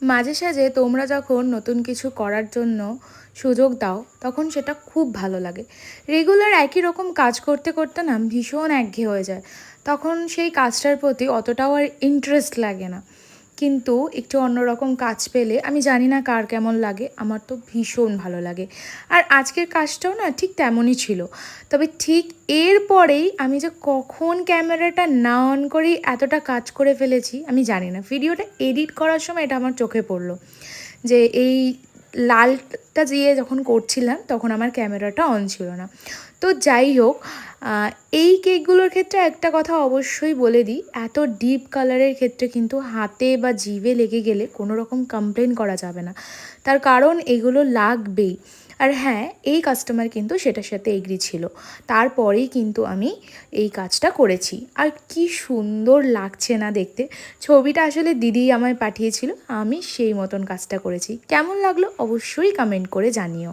মাঝে সাঝে তোমরা যখন নতুন কিছু করার জন্য সুযোগ দাও তখন সেটা খুব ভালো লাগে। রেগুলার একই রকম কাজ করতে করতে না ভীষণ একঘেয়ে হয়ে যায়, তখন সেই কাজটার প্রতি অতটাও আর ইন্টারেস্ট লাগে না। কিন্তু একটু অন্যরকম কাজ পেলে, আমি জানি না কার কেমন লাগে, আমার তো ভীষণ ভালো লাগে। আর আজকের কাজটাও না ঠিক তেমনই ছিল। তবে ঠিক এরপরেই আমি যে কখন ক্যামেরাটা না অন করেই এতটা কাজ করে ফেলেছি আমি জানি না। ভিডিওটা এডিট করার সময় এটা আমার চোখে পড়লো যে এই লালটা দিয়ে যখন করছিলাম তখন আমার ক্যামেরাটা অন ছিল না। তো যাই হোক, এই কেকগুলোর ক্ষেত্রে একটা কথা অবশ্যই বলে দিই, এত ডিপ কালারের ক্ষেত্রে কিন্তু হাতে বা জিভে লেগে গেলে কোনো রকম কমপ্লেন করা যাবে না, তার কারণ এগুলো লাগবেই। আর হ্যাঁ, এই কাস্টমার কিন্তু সেটার সাথে এগ্রি ছিল, তারপরেই কিন্তু আমি এই কাজটা করেছি। আর কি সুন্দর লাগছে না দেখতে। ছবিটা আসলে দিদিই আমায় পাঠিয়েছিল, আমি সেই মতন কাজটা করেছি। কেমন লাগলো অবশ্যই কমেন্ট করে জানিও।